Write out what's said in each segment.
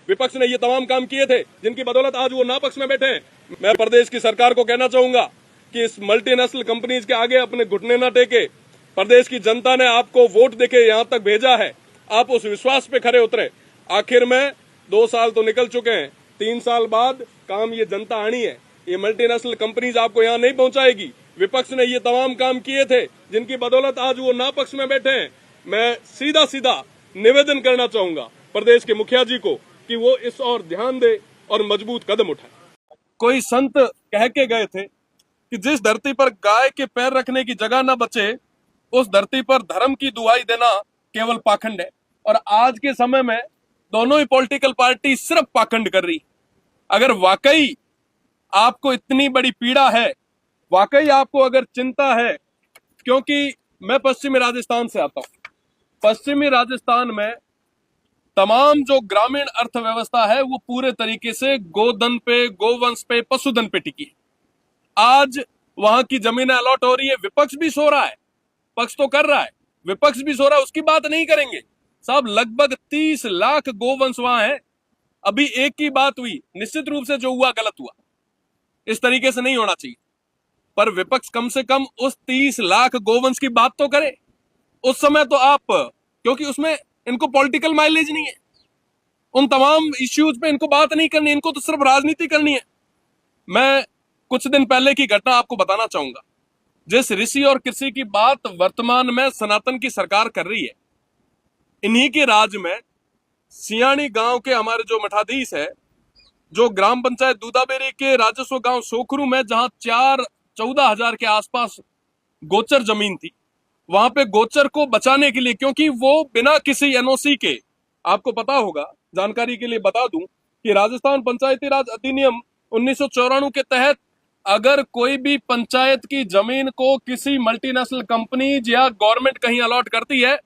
विपक्ष ने ये तमाम काम किए थे जिनकी बदौलत आज वो नापक्ष में बैठे हैं। मैं प्रदेश की सरकार को कहना चाहूंगा कि इस मल्टीनेशनल कंपनीज के आगे अपने घुटने न टेके। प्रदेश की जनता ने आपको वोट देके यहाँ तक भेजा है, आप उस विश्वास पे खरे उतरे। आखिर में 2 साल तो निकल चुके हैं, 3 साल बाद काम ये जनता आनी है। ये मल्टीनेशनल कंपनीज आपको यहाँ नहीं पहुंचाएगी। विपक्ष ने ये तमाम काम किए थे जिनकी बदौलत आज वो नापक्ष में बैठे हैं। मैं सीधा सीधा निवेदन करना चाहूंगा प्रदेश के मुखिया जी को कि वो इस ओर ध्यान दे और मजबूत कदम उठाए। कोई संत कह के गए थे कि जिस धरती पर गाय के पैर रखने की जगह न बचे, उस धरती पर धर्म की दुहाई देना केवल पाखंड है। और आज के समय में दोनों ही पॉलिटिकल पार्टी सिर्फ पाखंड कर रही। अगर वाकई आपको इतनी बड़ी पीड़ा है, वाकई आपको अगर चिंता है, क्योंकि मैं पश्चिमी राजस्थान से आता हूं। पश्चिमी राजस्थान में तमाम जो ग्रामीण अर्थव्यवस्था है वो पूरे तरीके से गोधन पे, गोवंश पे, पशुधन पे टिकी है। आज वहां की जमीनें अलॉट हो रही है, विपक्ष भी सो रहा है, पक्ष तो कर रहा है, विपक्ष भी सो रहा है, उसकी बात नहीं करेंगे साहब। लगभग 30 लाख गोवंश वहां है। अभी एक की बात हुई, निश्चित रूप से जो हुआ गलत हुआ, इस तरीके से नहीं होना चाहिए, पर विपक्ष कम से कम उस 30 लाख गोवंश की बात तो करे। उस समय तो आप, क्योंकि उसमें इनको पॉलिटिकल माइलेज नहीं है, उन तमाम इश्यूज पे इनको बात नहीं करनी, इनको तो सिर्फ राजनीति करनी है। मैं कुछ दिन पहले की घटना आपको बताना चाहूंगा। जिस ऋषि और कृषि की बात वर्तमान में सनातन की सरकार कर रही है, इन्हीं के राज में सियाणी गांव के हमारे जो मठाधीश है, जो ग्राम पंचायत दूधाबेरी के राजस्व गांव सोखरू में जहां 14,000 के आसपास गोचर जमीन थी, वहां पे गोचर को बचाने के लिए, क्योंकि वो बिना किसी एनओसी के, आपको पता होगा, जानकारी के लिए बता दूं कि राजस्थान पंचायती राज अधिनियम 1994 के तहत अगर कोई भी पंचायत की जमीन को किसी मल्टीनेशनल कंपनी या गवर्नमेंट कहीं अलॉट करती है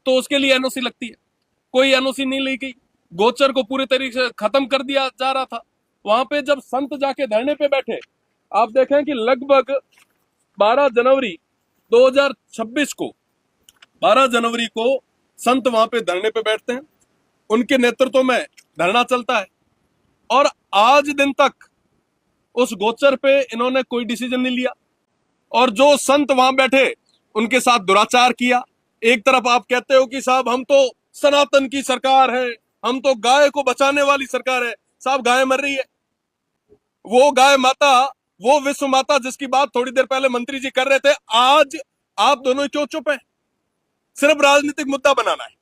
तो उसके लिए एनओसी लगती है। कोई एनओसी नहीं ली गई, गोचर को पूरी तरीके से खत्म कर दिया जा रहा था। वहां पे जब संत जाके धरने पे बैठे, आप देखें कि लगभग 12 जनवरी 2026 को, 12 जनवरी को संत वहां पे धरने पे बैठते हैं, उनके नेतृत्व में धरना चलता है और आज दिन तक उस गोचर पे इन्होंने कोई डिसीजन नहीं लिया। और जो संत वहां बैठे उनके साथ दुराचार किया। एक तरफ आप कहते हो कि साहब हम तो सनातन की सरकार है, हम तो गाय को बचाने वाली सरकार है। साहब गाय मर रही है, वो गाय माता, वो विश्व माता जिसकी बात थोड़ी देर पहले मंत्री जी कर रहे थे, आज आप दोनों क्यों चुप हैं? सिर्फ राजनीतिक मुद्दा बनाना है,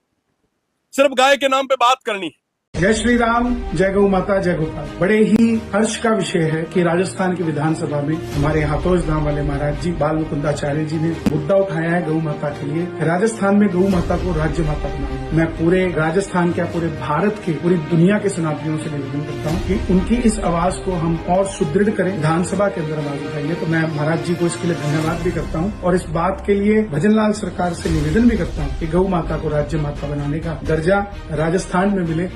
सिर्फ गाय के नाम पे बात करनी है। जय श्री राम, जय गौ माता, जय गोपाल। बड़े ही हर्ष का विषय है कि राजस्थान की विधानसभा में हमारे हाथोज धाम वाले महाराज जी बाल मुकुंदाचार्य जी ने मुद्दा उठाया है गौ माता के लिए। राजस्थान में गौ माता को राज्य माता बनाना। मैं पूरे राजस्थान के, पूरे भारत के, पूरी दुनिया के सनातनियों से निवेदन करता हूँ कि उनकी इस आवाज को हम और सुदृढ़ करें, विधानसभा के अंदर आवाज उठाइए। तो मैं महाराज जी को इसके लिए धन्यवाद भी करता हूँ और इस बात के लिए भजनलाल सरकार से निवेदन भी करता हूँ कि गौ माता को राज्य माता बनाने का दर्जा राजस्थान में मिले।